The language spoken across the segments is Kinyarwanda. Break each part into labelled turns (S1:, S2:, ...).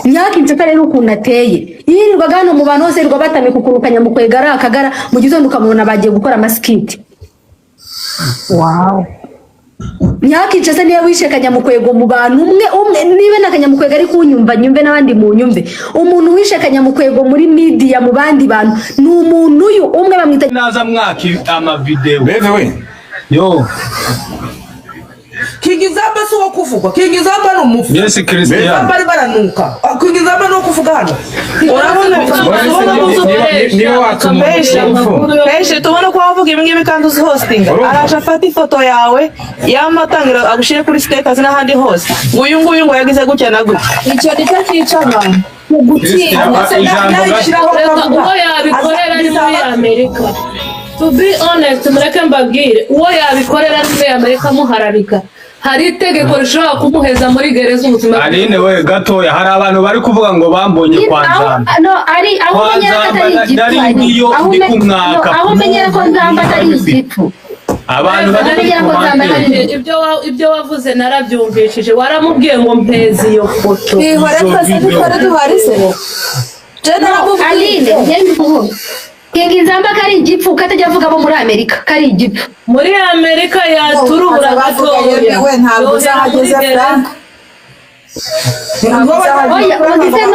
S1: Nyakinshasa rero ukuntu ateye yirirwaga hano mu bantu bose batamika ukurukanya mu kwegara akagara mu gitondo ukamubona bagiye gukora amasikiti.
S2: Wow.
S1: Nyakinshasa niwe wishe Kanyamukwego mu bantu umwe nibe na Kanyamukwego ari kunyumva nyumve n'abandi mu nyumve. Umuntu wishe Kanyamukwego muri media mu bandi bantu ni umuntu uyu umwe bamwita
S3: naza mwaki ama video.
S4: Beve we.
S3: Yo.
S5: Kingizamba si wo kuvugwa. Kingizamba no mufu.
S3: Yes Christian.
S5: Kingizamba ari baranuka. Kingizamba no kuvuga hano. Urabona
S4: niwe
S2: Peshe tubona ko wavuga ibingibi kandi uzi hosting. Araje afata ifoto yawe yamatangira agushire kuri status n'ahandi hose. Nguyu ngo yagize gutya na gutya. Icyo nicyo cyicama. Gutsinda.
S6: Uwo yabikorera ni muri Amerika. To be honest, mureke mbabwire uwo yabikorera ni muri Amerika muharabika. Hari itegeko rishobora kumuheza muri gereza ubuzima.
S3: Aline we gatoya hari abantu bari kuvuga ngo bambonye kwanza.
S1: No ari aho menyera atari igipfu. Aho menyera ko nzamba atari igipfu.
S3: Abantu bari
S6: ibyo wavuze narabyumvishije waramubwiye ngo mpezi iyo foto.
S2: Bihore twese dukora duharise.
S1: Aline ngende kuvuga Kingizamba kari igipfu katajya avuga bo muri Amerika kari igipfu.
S6: Muri Amerika yaturura gatoya.
S2: We ntabwo uzahageze Frank.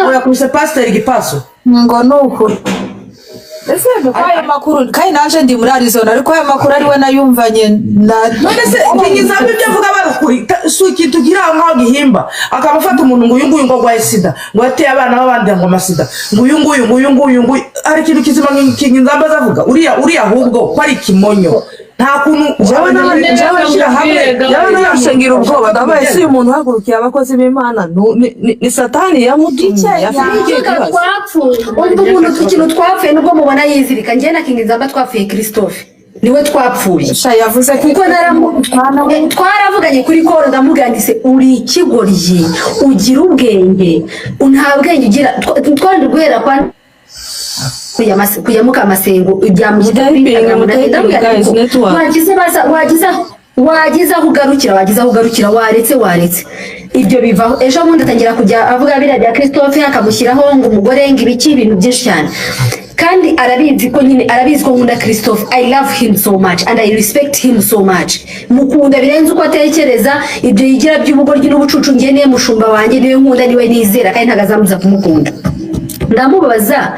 S5: Oya kuruse pastor Gipaso.
S2: Ngo nuko. Ese bikwaye makuru kai naje ndi muri Arizona ariko aya makuru ari we nayumvanye na
S5: none se Kingizamba ibyo avuga barukuri suki tugira nkaho gihimba akamufata umuntu ngo uyu ngo gwa sida ngo ateye abana babandi ngo amasida ngo uyu ari kintu kizima Kingizamba azavuga uriya ahubwo ko ari kimonyo nta kuntu
S2: jawe nashira hamwe jawe nashengira ubwoba ndabaye si umuntu hagurukiye abakozi b'Imana ni satani yamutumye yafikiye
S1: umuntu tukino twapfuye nubwo mubona yizirika ngiye na Kingizamba twapfuye Christophe niwe twapfuye
S2: yavuze
S1: kuko twaravuganye kuri koro ndamugandise uri ikigoryi ugira ubwenge nta bwenge ugira twandi guhera kwa kuyamuka amasengo ibyamujidabinga wagiza kugarukira waretse ibyo bivaho ejo bundi atangira kujya avuga bira bya Christophe akamushyiraho ngo umugore ngibiki ibintu byinshi cyane kandi arabizi ko nkunda Christophe. I love him so much and I respect him so much. Mukunda birenze uko atekereza ibyo yigira by'ubugoryi n'ubucucu ngiye niye mushumba wanjye niwe nkunda niwe nizera kandi ntagazamuza kumukunda. Ndamubaza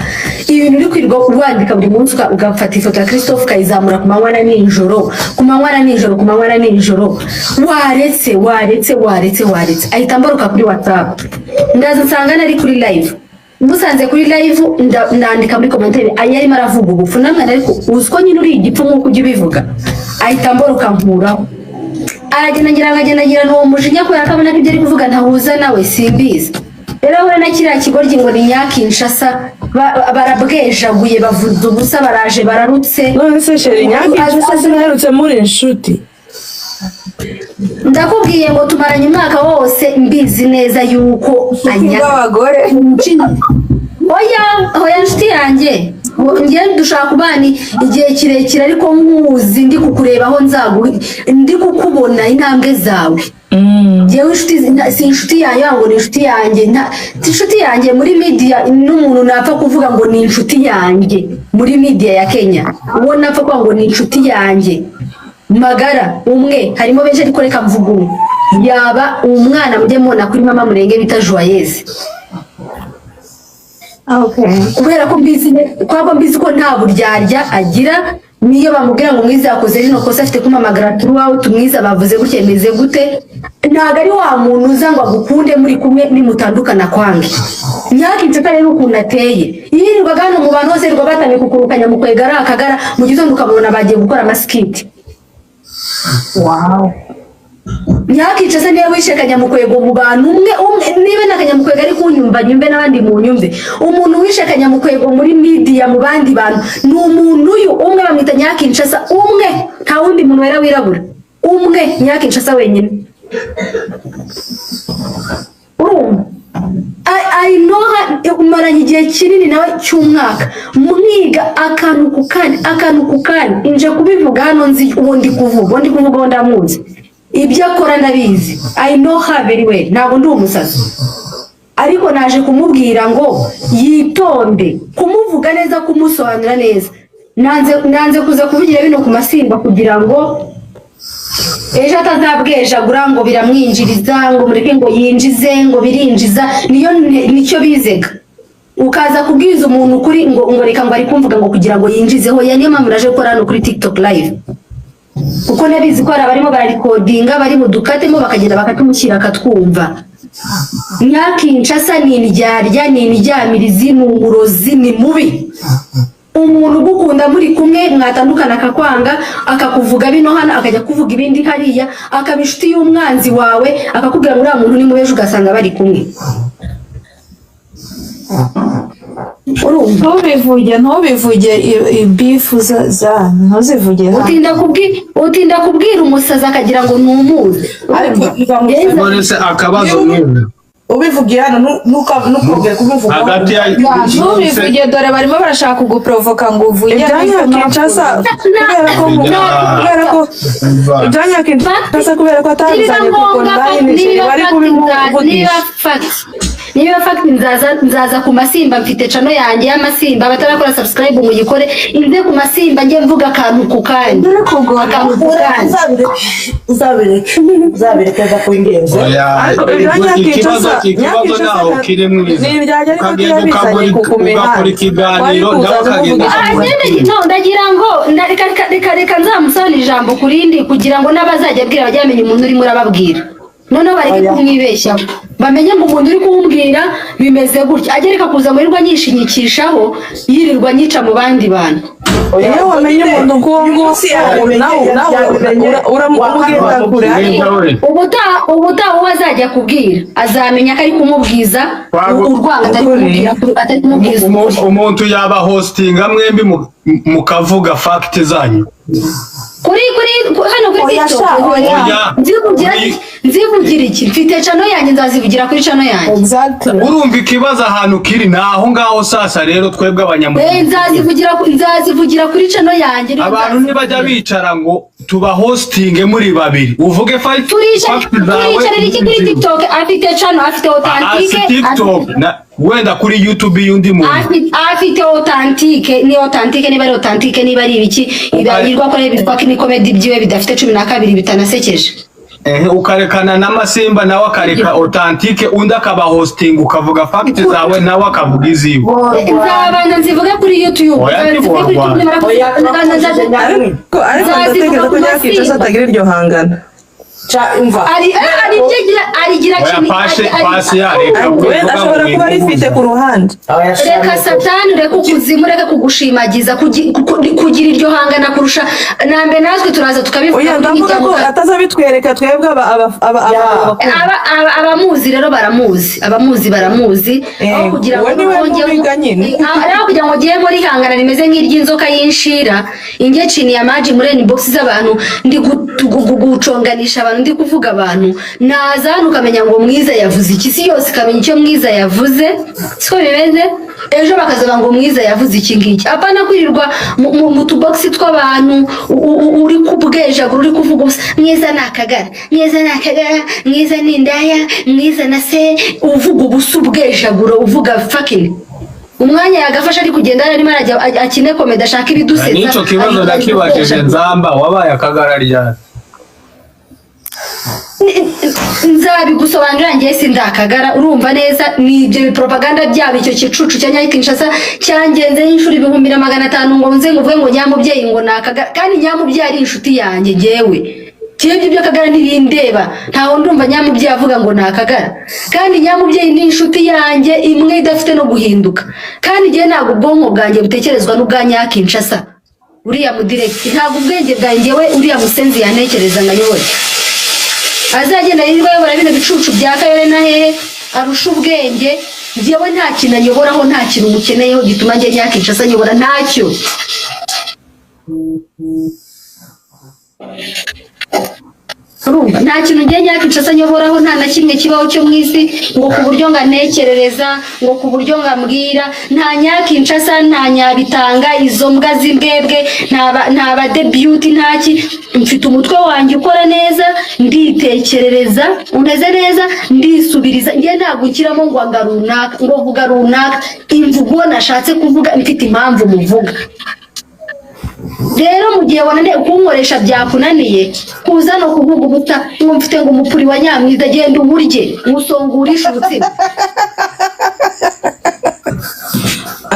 S1: ibintu uri kwirirwa kubandika buri munsi ugafata ifoto ya Christophe kayizamura ku manywa na nijoro waretse ahita mbaruka kuri WhatsApp ndaza nsanga nari kuri live musanze kuri live ndandika muri commentaire ayarimo aravuga ubufu namwe ariko uziko nyine uri igipfu nkuko ujye bivuga ahita mbaruka nkuraho aragenda n'uwo mujinya ko yakabona ko ibyo ari kuvuga ntahuza nawe simbizi. Rero we na kiriya kigoryi ngo ni Nyakinshasa barabwejaguye bavuze ubusa baraje bararutse.
S2: None se sheri Nyakinshasa sinaherutse muri inshuti.
S1: Ndakubwiye ngo tumaranye umwaka wose mbizi neza yuko
S2: abagore.
S1: Oya nshuti yanjye ngiye dushaka kubani igihe kirekire ariko nkuzi ndi kukurebaho ndi kukubona intambwe zawe. Jewe si inshuti yanjye ngo ni inshuti yanjye muri media n'umuntu napfa kuvuga ngo ni inshuti yanjye muri media ya Kenya uwo napfa kuvuga ngo ni inshuti yanjye magara umwe harimo benshi ariko reka mvuga yaba umwana mujye mubona kuri mama Murenge bita Joyeuse.
S2: Okay.
S1: Kubera ko mbizi ko nta buryarya agira niyo bamubwira ngo mwiza yakoze rino kosa afite kumamagara turuwawe tumwiza bavuze gutya meze gute ntago ari wa muntu uza ngo agukunde muri kumwe nimutandukana kwange. Nyakinshasa rero ukuntu ateye yirirwaga hano mu bantu bose batamika ukurukanya mu kwegara akagara mu gitondo ukamubona bagiye gukora amasikiti.
S2: Wow.
S1: Nyakinshasa niwe wishe Kanyamukwego mu bantu umwe niba na Kanyamukwego ari kunyumva nyumve n'abandi mu nyumve. Umuntu wishe Kanyamukwego muri media mu bandi bantu ni umuntu uyu umwe bamwita Nyakinshasa umwe nta wundi muntu wera wirabura umwe Nyakinshasa wenyine. I know umaranye igihe kinini nawe cy'umwaka mwiga akantu ku kandi inje kubivuga hano nzi ubundi kuvuga ndamuzi ibyo akora ndabizi. I know her very well ntabwo ndi umusazi ariko naje kumubwira ngo yitonde kumuvuga neza kumusobanura neza nanze kuza kuvugira bino ku Masimba kugira ngo ejo atazabwejagura ngo biramwinjiriza ngo mureke ngo yinjize ngo birinjiza nicyo bizega ukaza kubwiza umuntu kuri ngo reka ngo ari kumvuga ngo kugira ngo yinjizeho niyo mpamvu naje gukora hano kuri TikTok live kuko nabizi ko hari abarimo bararikodinga bari mu dukatemo bakagenda bakatumushyira akatwumva. Nyakinshasa ni indyarya ni indyamirizi ni umurozi ni mubi. Umuntu ugukunda muri kumwe mwatandukana akakwanga akakuvuga bino hano akajya kuvuga ibindi hariya akaba inshuti y'umwanzi wawe akakubwira ngo uriya muntu ni mubeje ugasanga bari kumwe.
S7: ntubivuge ibifu za ntuzivuge
S1: utinda kubwira umusazi akagira ngo numuze
S3: none se akabazo mwene
S5: ubivugiye hano ntukubwire kubivuga
S3: hagati ya
S7: ntubivuge dore barimo barashaka kuguprovoka ngo uvuge
S2: Kinshasa kubera ko atazanye online bari kubimuvugisha
S1: niba fact nzaza ku Masimba mfite channel yanjye y'Amasimba abatarakora subscribe muyikore inze ku Masimba ngiye mvuga akantu ku kandi
S5: uzabireke za kuingenza
S3: ikibazo naho kiri mwiza kagenda ukakora ikiganiro nawe kagenda
S1: ndagira ngo reka nzamusaba ijambo kurindi kugira ngo n'abazajya abwira bajya bamenya umuntu urimo urababwira none bareke kumwibeshyaho bamenye ngo umuntu uri kumbwira bimeze gutya agereka kuza murirwa nyishinyikishaho yirirwa nyica mu bandi bantu
S2: iyo wamenye umuntu ngo uramubwira kure
S1: ubutaha wazajya kubwira azamenya ko ari kumubwiza urwanga atari kumubwiza
S3: umuntu yaba hostinga mwembi mukavuga fact zanyu
S1: kuri hano kuri TikTok nzivugira iki mfite channel yanjye nzazivugira kuri channel yanjye
S3: urumva ikibazo ahantu kiri naho ngaho sasa rero twebwe abanyamuryango
S1: nzazivugira kuri channel yanjye
S3: abantu ntibajya bicara ngo tuba hostinge muri babiri uvuge fact
S1: turicara iki kuri TikTok afite channel afite authentique
S3: wenda kuri YouTube y'undi muntu
S1: afite authentique ni authentique niba ari authentique niba ari ibiki ibagirwa ko bitwa ni comedy byiwe bidafite 12 bitanasekeje
S3: ukarekana n'Amasimba nawe akareka authentique undi akaba hosting ukavuga fact zawe nawe akavuga iziwe
S1: nzabanza nzivuge kuri YouTube
S2: ariko ndatekereza ko Kinshasa atagira iryo hangana ashobora kuba arifite ku ruhande
S1: reka satani reka ukuzimu reka kugushimagiza kugira iryo hangana kurusha nambe natwe turaza tukabivuga
S2: ndavuga ko atazabitwereka twebwe
S1: abamuzi rero baramuzi aho kugira ngo ugiye muri hangana rimeze nk'iry'inzoka y'inshira inge chini ya maji muri inbox z'abantu ndi guconganisha abantu ndi kuvuga abantu naza hano ukamenya ngo Mwiza yavuze iki si yose kamenya icyo Mwiza yavuze siko bimeze ejo bakazavuga ngo Mwiza yavuze iki ngiki apana kwirirwa mu tubox tw'abantu uri kubwejagura uri kuvuga Mwiza nakagara Mwiza nindaya Mwiza na se uvuga ubusu bwejagura uvuga fucking umwanya yagafasha ari kugenda arimo arajya akine komeda ashaka ibidusetsa
S3: nico kibazo nakibajije Nzamba wabaye akagara ryari
S1: nzabigusobanurira ngiye sindakagara urumva neza ni ibyo propaganda byabo icyo kicucu cya Kinshasa cyangenze y'inshuro 1500 ngo nze nguvuge ngo nyamubyeyi ngo nakagara kandi nyamubyeyi ari inshuti yanjye jewe cyebye byo kagara nibindeba ntaho ndumva nyamubyeyi avuga ngo nakagara kandi nyamubyeyi ni inshuti yanjye imwe idafite no guhinduka kandi giye ntago ubwonko bwanjye butekerezwa n'ubwa Kinshasa uriya mu direct ntago ubwenge bwanjye we uriya musenzi yanekereza ngayowe azagenda yibora bino bicucu bya Kayore na hehe arusha ubwenge jewe nta kintu anyoboraho nta kintu umukeneyeho gituma nge Kinshasa nyobora ntacyo urumva nta kintu ngiye nyakinshasa nyoboraho nta na kimwe kibaho cyo mu isi ngo ku buryo nganekerereza ngo ku buryo ngambwira nta nyakinshasa nta nyabitanga izo mbwa z'imbwebwe nta ba debut ntaki mfite umutwe wanjye ukora neza nditekerereza umeze neza ndisubiriza ngiye ntagukiramo ngo runaka ngo vuga runaka imvugo nashatse kuvuga mfite impamvu muvuga rero mu gihe wananiye kunkoresha byakunaniye kuza no kuvuga ubuta ngo mfite ngo umupuri wa Nyamwiza agenda umurye musongurisha ubutsima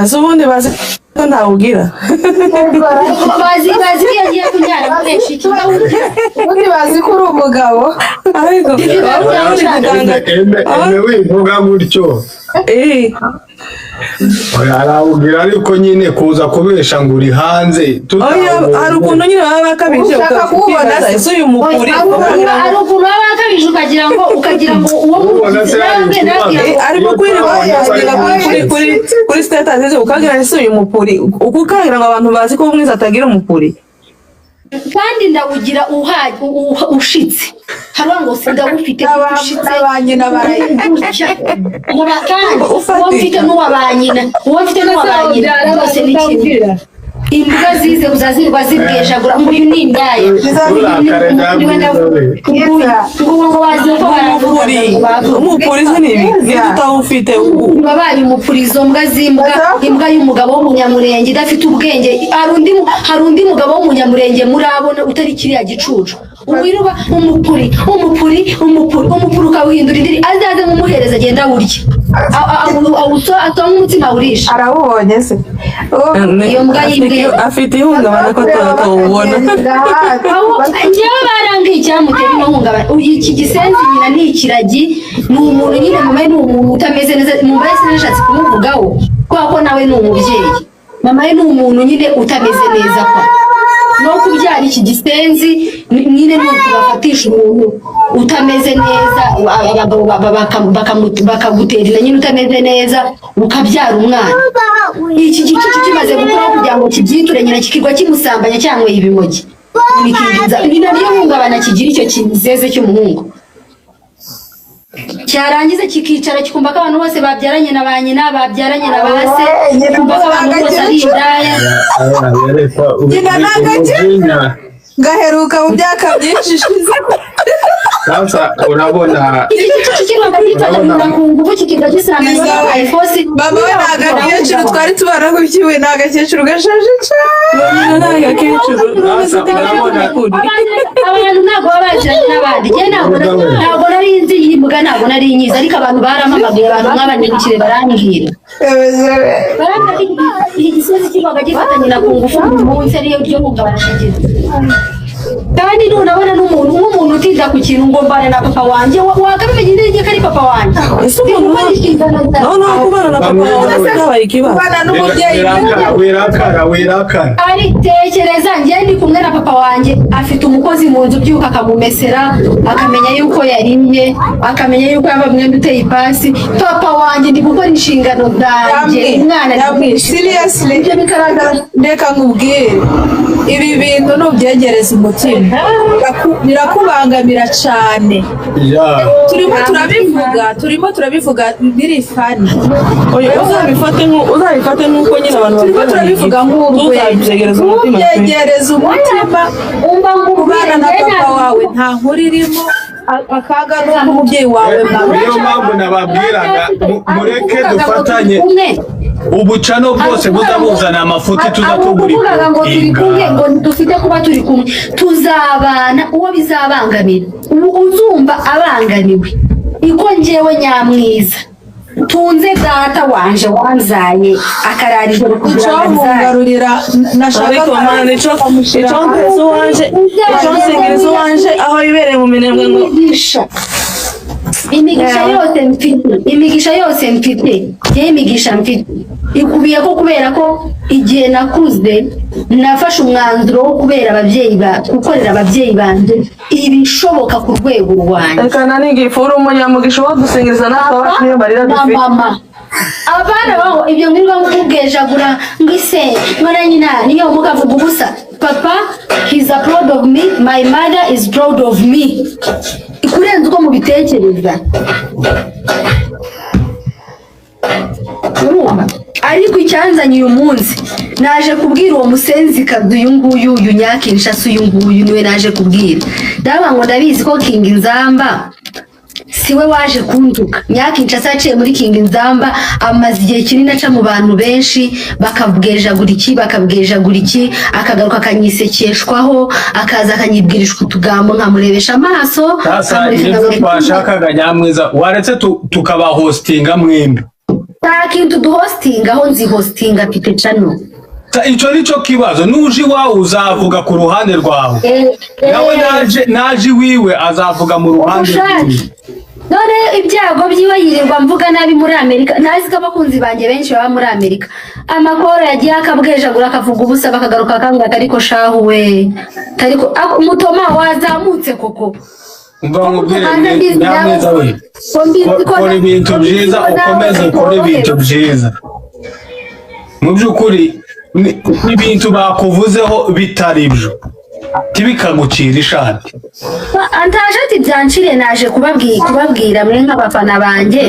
S2: azubundi bazi ko ntawugira
S1: bazi iyo agiye kunyara gukoresha iki
S7: ubundi bazi ko uri umugabo
S2: ariko
S3: wivuga gutyo arawugira ariko nyine kuza kubesha ngo uri hanze
S2: hari ukuntu nyine baba bakabije ukakubona ese uyu mukuri
S1: hari ukuntu baba bakabije ukagira ngo uwo
S2: ariko kuri status ukagira ese uyu mupuri ukagira ngo abantu bazi ko umwiza atagira umupuri
S1: kandi ndawugira ushitse haba ngo ndawufite ushitse
S7: abanyina barayigutya
S1: kandi uwo mfite n'uwabanyina rwose ni kimwe imbwa zize uzazirwa zibwejagura ngo uyu ni indaya
S2: umupuri se nibi niba utawufite
S1: babaye umupuri izo mbwa z'imbwa imbwa y'umugabo w'umunyamurenge idafite ubwenge hari undi mugabo w'umunyamurenge murabona utari kiriya gicucu wiruba umupuri ukawuhindura indiri azaze mumuhereza agenda awurya atonga umutima awurisha
S7: arawubonye se
S1: iyo mbwa y'imbwa
S2: afite ihungabana ko tutakawubona
S1: njyewe barangiye icyamutera ino hungabana iki gisenzi nyina ni ikiragi ni umuntu nyine mama ni umuntu utameze neza mumba yese nashatse kumuvugaho kubera ko nawe ni umubyeyi mama ye ni umuntu nyine utameze neza kwa no kubyara iki gisenzi nyine ni ukubafatisha umuntu utameze neza abagabo bakagutera nyine utameze neza ukabyara umwana iki gicucu kimaze gukura kugira ngo kibyiture nyina kikirwa kimusambanya cyangwa ibimogi ibi nabyo hungabana kigira icyo kizeze cy'umuhungu cyarangiza kikicara kikumva ko abantu bose babyaranye na ba nyina babyaranye na ba se kikumva ko abantu bose ari indaya
S7: gaheruka mu myaka myinshi ishize
S3: sasa urabona
S1: igicucu kirwanda gitangira ku ngufu kikiga gisanga ifosi
S7: mama we ntago agakecuru twari tubarahukiwe ni agakecuru gashaje cyane
S2: ni agakecuru
S1: abantu ntabwo baba baziranye n'abandi njye ntabwo nari nzi iyi mbwa ntabwo nari nyizi ariko abantu baramamagaye abantu mw'abanyamukire barambwira iki gisozi kirwaga gifatanye na ku ngufu munsi ariyo ryo hungabana kigira kandi nunabona n'umuntu utinda ku kintu ngo mbane na papa wanjye wakabimenye neza ko ari papa wanjye
S2: noneho kubana na papa wawe byabaye ikibazo
S7: kubana n'umubyeyi
S3: wirakara
S1: ari tekereza njye ndi kumwe na papa wanjye afite umukozi mu nzu byuka akamumesera akamenya yuko yarimye akamenya yuko yaba mwembi uteye ipasi papa wanjye ndi gukora inshingano zanjye umwana
S7: seriously ndeka nkubwire ibi bintu nubyegereza umutima birakubangamira cyane turimo turabivuga biri fani
S2: uzabifate nk'uko nyine abantu
S7: turimo turabivuga
S2: uzabyegereza umutima
S7: ubyegereza umutima kubana na papa wawe nta nkuru irimo akaga n'uko umubyeyi wawe
S3: niyo mpamvu nababwiraga mureke dufatanye ubucano bwose buzabuzana amafuti tuza tugura
S1: ngo turi kumwe ngo dufite kuba turi kumwe tuzabana uwo bizabangamira uzumva abanganiwe iko njyewe Nyamwiza tunze data wanje wanzaye akarara ijoro kugira ngo
S7: ngarurira nashaka
S2: icyo wanje aho yibereye mu minembwe ngo
S1: imigisha yose mfite imigisha mfite ikubiye ko kubera ko igihe nakuze nafashe umwanzuro wo gukorera ababyeyi banjye ibishoboka ku rwego rwanjye
S2: reka nanige ifuru umunyamugisha wo dusengeriza natwe abacu niyo barira dufite
S1: abana baho ibyo ngirwa mubwejagura ngise ngona nyina niyo mukavuga ubusa papa he's a proud of me my mother is proud of me ikurenza uko mubitekereza ariko icyanzanye uyu munsi naje kubwira uwo musenzi kadu uyu nguyu uyu Nyakinshasa uyu nguyu niwe naje kubwira ndaba ngo ndabizi ko King Nzamba siwe waje kunduka Nyakinshasa yaciye muri King Nzamba amaze igihe kinini aca mu bantu benshi bakabwejagura iki akagaruka akanyisekeshwaho akaza akanyibwirishwa utugambo nkamurebesha amaso
S3: twashakaga Nyamwiza waretse tukaba hostinga mwembi
S1: nta kintu duhostinga aho nzi hostinga pite channel
S3: icyo nicyo kibazo nuje iwawe uzavuga ku ruhande rwawe nawe naje wiwe azavuga mu ruhande rwiwe
S1: none ibyago byiwe yirirwa mvuga nabi muri Amerika nazi ko abakunzi banjye benshi baba muri Amerika amakoro yagiye akabwejagura akavuga ubusa bakagaruka kanga ariko shahu we tariko mutoma wazamutse koko
S3: umva mubwire Nyamwiza we kora ibintu byiza ukomeze ukora ibintu byiza mu by'ukuri ibintu bakuvuzeho bitari byo tibikagucira ishati
S1: antaje ati byanshire naje kubabwira mwe nk'abafana banjye